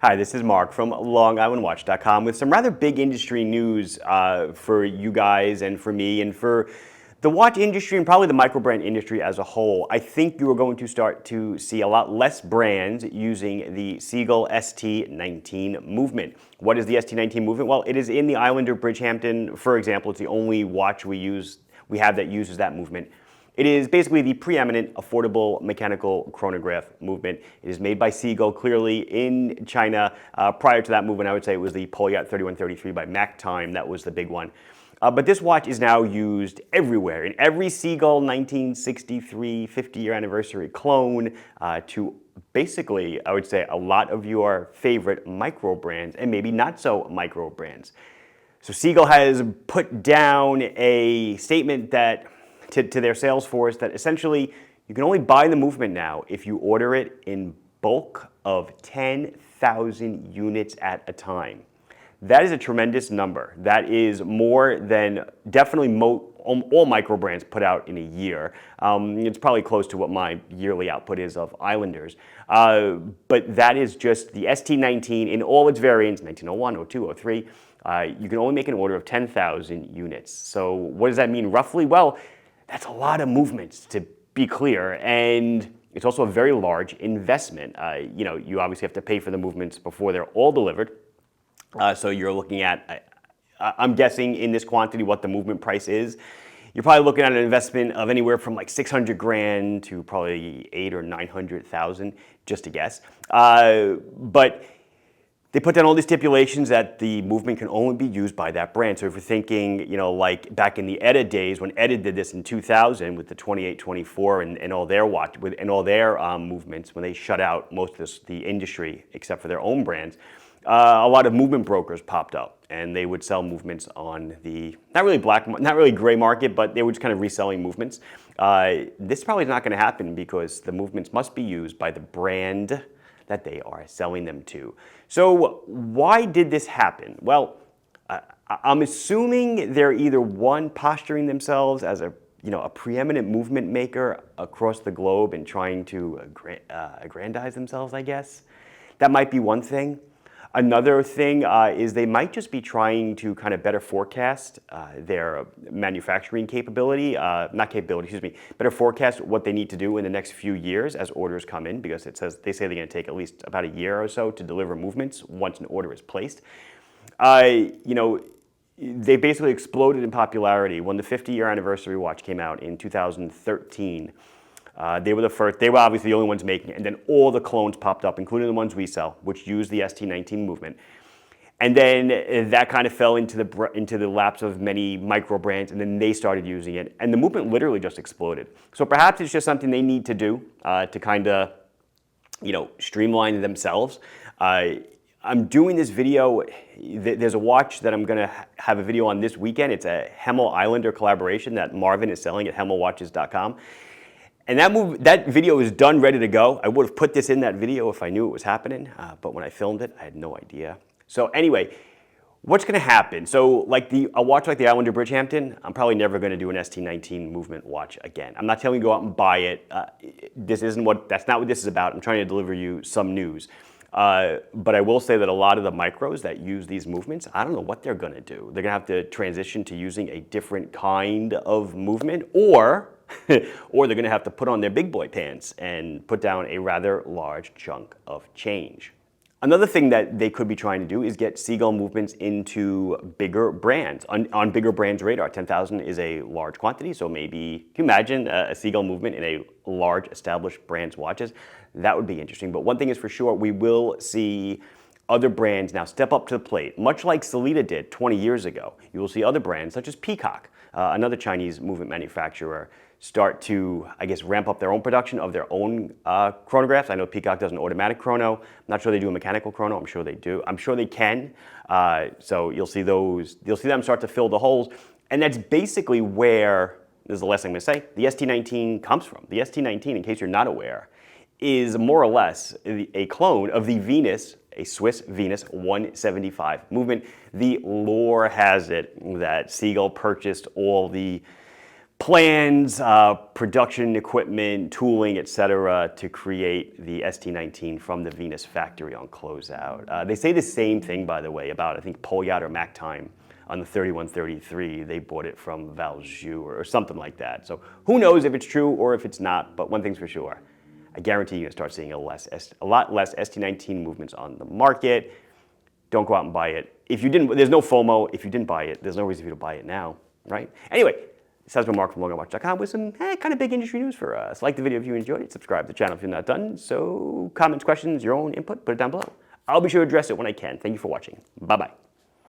Hi, this is Mark from LongIslandWatch.com with some rather big industry news for you guys and for me and for the watch industry and probably the micro brand industry as a whole. I think you are going to start to see a lot less brands using the Seagull ST19 movement. What is the ST19 movement? Well, it is in the Islander Bridgehampton, for example. It's the only watch we have that uses that movement. It is basically the preeminent affordable mechanical chronograph movement. It is made by Seagull, clearly in China. Prior to that movement, I would say it was the Polyat 3133 by Mac Time. That was the big one. But this watch is now used everywhere, in every Seagull 1963 50-year anniversary clone, to basically, I would say, a lot of your favorite micro brands and maybe not so micro brands. So Seagull has put down a statement that to their sales force that essentially you can only buy the movement now if you order it in bulk of 10,000 units at a time. That is a tremendous number. That is more than definitely all micro brands put out in a year. It's probably close to what my yearly output is of Islanders. But that is just the ST19 in all its variants, 1901, 02, 03. You can only make an order of 10,000 units. So what does that mean roughly? Well, that's a lot of movements, to be clear, and it's also a very large investment. You obviously have to pay for the movements before they're all delivered. So you're looking at, I'm guessing in this quantity what the movement price is. You're probably looking at an investment of anywhere from like 600 grand to probably 800,000 or 900,000, just to guess. But they put down all these stipulations that the movement can only be used by that brand. So if you're thinking, like back in the Edda days, when Edda did this in 2000 with the 2824 and all their movements, when they shut out most of the industry except for their own brands, a lot of movement brokers popped up, and they would sell movements on the not really gray market, but they were just kind of reselling movements. This probably is not going to happen because the movements must be used by the brand that they are selling them to. So why did this happen? Well, I'm assuming they're either one, posturing themselves as a preeminent movement maker across the globe and trying to aggrandize themselves, I guess. That might be one thing. Another thing is they might just be trying to kind of better forecast their manufacturing better forecast what they need to do in the next few years as orders come in, because they say they're going to take at least about a year or so to deliver movements once an order is placed. They basically exploded in popularity when the 50-year anniversary watch came out in 2013. They were the first. They were obviously the only ones making it, and then all the clones popped up, including the ones we sell, which use the ST19 movement. And then that kind of fell into the laps of many micro brands, and then they started using it, and the movement literally just exploded. So perhaps it's just something they need to do to kind of, streamline themselves. I'm doing this video. There's a watch that I'm going to have a video on this weekend. It's a Hemel Islander collaboration that Marvin is selling at HemelWatches.com. And that video is done, ready to go. I would have put this in that video if I knew it was happening, but when I filmed it, I had no idea. So anyway, what's going to happen? So a watch like the Islander Bridgehampton, I'm probably never going to do an ST19 movement watch again. I'm not telling you to go out and buy it. That's not what this is about. I'm trying to deliver you some news. But I will say that a lot of the micros that use these movements, I don't know what they're going to do. They're going to have to transition to using a different kind of movement, or they're going to have to put on their big boy pants and put down a rather large chunk of change. Another thing that they could be trying to do is get Seagull movements into bigger brands, on bigger brands' radar. 10,000 is a large quantity, so maybe, can you imagine a Seagull movement in a large established brand's watches? That would be interesting. But one thing is for sure, we will see other brands now step up to the plate, much like Sellita did 20 years ago. You will see other brands, such as Peacock, another Chinese movement manufacturer, start to, ramp up their own production of their own chronographs. I know Peacock does an automatic chrono. I'm not sure they do a mechanical chrono. I'm sure they do. I'm sure they can. So you'll see them start to fill the holes. And that's basically where, this is the last thing I'm going to say, the ST19 comes from. The ST19, in case you're not aware, is more or less a clone of the Venus, a Swiss Venus 175 movement. The lore has it that Seagull purchased all the plans, production equipment, tooling, etc., to create the ST19 from the Venus factory on closeout. They say the same thing, by the way, about I think Polyat or MacTime on the 3133. They bought it from Valjoux or something like that. So who knows if it's true or if it's not, but one thing's for sure. I guarantee you're going to start seeing a lot less ST19 movements on the market. Don't go out and buy it. If you didn't, there's no FOMO. If you didn't buy it, there's no reason for you to buy it now, right? Anyway, this has been Mark from LoganWatch.com with some kind of big industry news for us. Like the video if you enjoyed it. Subscribe to the channel if you're not done. So comments, questions, your own input, put it down below. I'll be sure to address it when I can. Thank you for watching. Bye-bye.